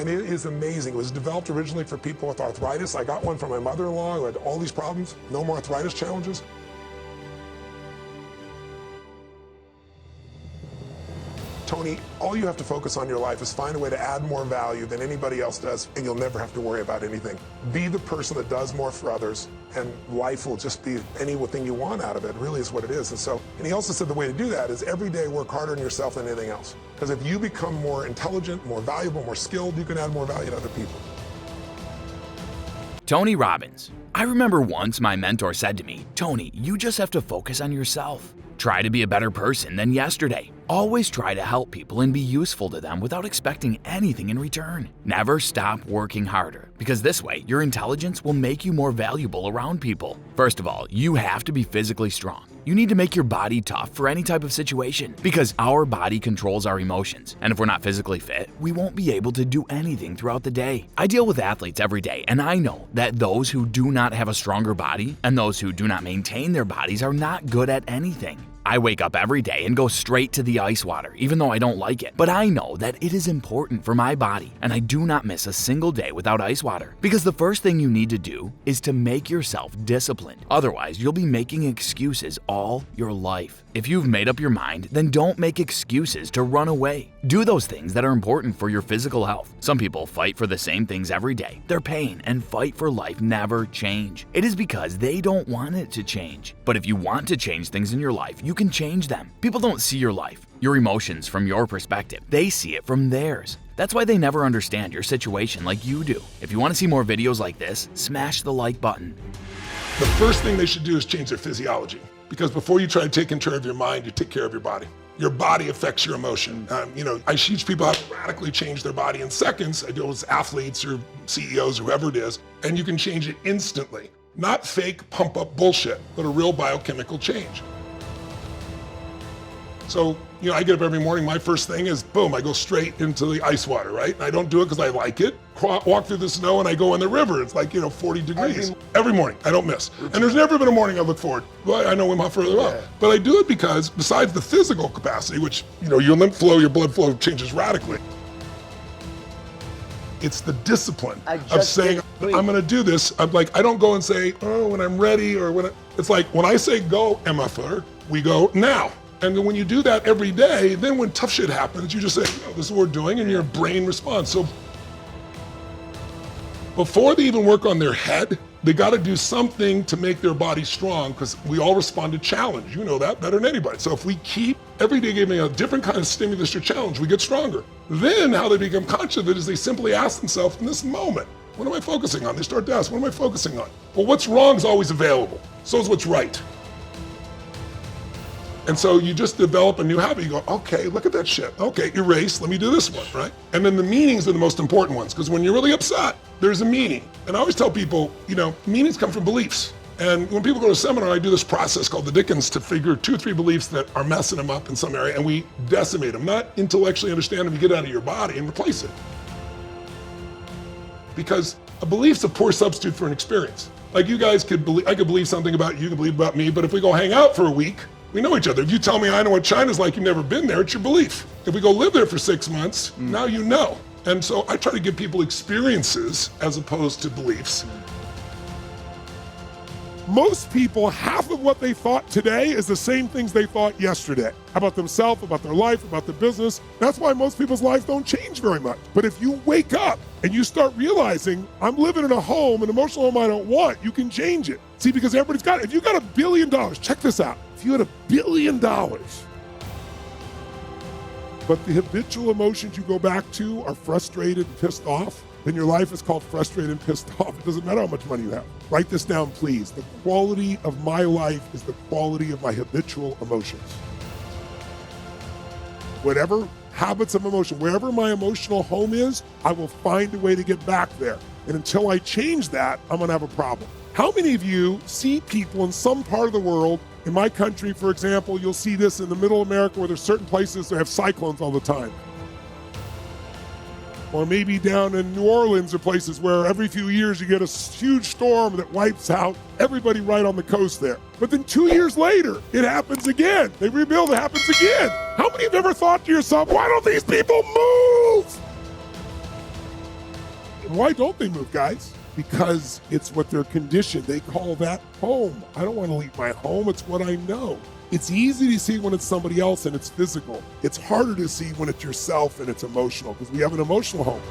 And it is amazing. It was developed originally for people with arthritis. I got one from my mother-in-law who had all these problems, no more arthritis challenges. Tony, all you have to focus on in your life is find a way to add more value than anybody else does, and you'll never have to worry about anything. Be the person that does more for others, and life will just be anything you want out of it, really is what it is. And he also said the way to do that is every day work harder on yourself than anything else. Because if you become more intelligent, more valuable, more skilled, you can add more value to other people. Tony Robbins. I remember once my mentor said to me, "Tony, you just have to focus on yourself. Try to be a better person than yesterday. Always try to help people and be useful to them without expecting anything in return. Never stop working harder, because this way your intelligence will make you more valuable around people." First of all, you have to be physically strong. You need to make your body tough for any type of situation, because our body controls our emotions, and if we're not physically fit, we won't be able to do anything throughout the day. I deal with athletes every day, and I know that those who do not have a stronger body and those who do not maintain their bodies are not good at anything. I wake up every day and go straight to the ice water, even though I don't like it. But I know that it is important for my body, and I do not miss a single day without ice water. Because the first thing you need to do is to make yourself disciplined. Otherwise, you'll be making excuses all your life. If you've made up your mind, then don't make excuses to run away. Do those things that are important for your physical health. Some people fight for the same things every day. Their pain and fight for life never change. It is because they don't want it to change. But if you want to change things in your life, you can change them. People don't see your life, your emotions from your perspective. They see it from theirs. That's why they never understand your situation like you do. If you want to see more videos like this, smash the like button. The first thing they should do is change their physiology. Because before you try to take care of your mind, you take care of your body. Your body affects your emotion. I teach people how to radically change their body in seconds. I deal with athletes or CEOs, whoever it is, and you can change it instantly. Not fake pump up bullshit, but a real biochemical change. So, I get up every morning, my first thing is, boom, I go straight into the ice water, right? And I don't do it because I like it. Walk through the snow and I go in the river. It's like, 40 degrees. Every morning, I don't miss. And there's never been a morning I look forward. Well, I know Wim Hof further well. But I do it because besides the physical capacity, which, your lymph flow, your blood flow changes radically. It's the discipline of saying, I'm gonna do this. I don't go and say, when I'm ready or it's like, when I say go, MFR, we go now. And then when you do that every day, then when tough shit happens, you just say, this is what we're doing, and your brain responds. So before they even work on their head, they gotta do something to make their body strong, because we all respond to challenge. You know that better than anybody. So if we keep every day giving a different kind of stimulus or challenge, we get stronger. Then how they become conscious of it is they simply ask themselves, in this moment, what am I focusing on? They start to ask, what am I focusing on? Well, what's wrong is always available. So is what's right. And so you just develop a new habit. You go, okay, look at that shit. Okay, erase, let me do this one, right? And then the meanings are the most important ones, because when you're really upset, there's a meaning. And I always tell people, meanings come from beliefs. And when people go to a seminar, I do this process called the Dickens to figure 2 or 3 beliefs that are messing them up in some area, and we decimate them, not intellectually understand them, you get out of your body and replace it. Because a belief's a poor substitute for an experience. Like you guys could believe, I could believe something about you, you could believe about me, but if we go hang out for a week, we know each other. If you tell me I know what China's like, you've never been there, it's your belief. If we go live there for 6 months, now you know. And so I try to give people experiences as opposed to beliefs. Most people, half of what they thought today is the same things they thought yesterday. About themselves, about their life, about their business. That's why most people's lives don't change very much. But if you wake up and you start realizing, I'm living in a home, an emotional home I don't want, you can change it. See, because everybody's got it. If you got $1 billion, check this out. If you had $1 billion, but the habitual emotions you go back to are frustrated and pissed off, then your life is called frustrated and pissed off. It doesn't matter how much money you have. Write this down, please. The quality of my life is the quality of my habitual emotions. Whatever habits of emotion, wherever my emotional home is, I will find a way to get back there. And until I change that, I'm gonna have a problem. How many of you see people in some part of the world, in my country, for example, you'll see this in the middle of America where there's certain places that have cyclones all the time. Or maybe down in New Orleans or places where every few years you get a huge storm that wipes out everybody right on the coast there. But then 2 years later, it happens again. They rebuild, it happens again. How many have ever thought to yourself, why don't these people move? And why don't they move, guys? Because it's what they're conditioned. They call that home. I don't want to leave my home. It's what I know. It's easy to see when it's somebody else and it's physical. It's harder to see when it's yourself and it's emotional because we have an emotional home.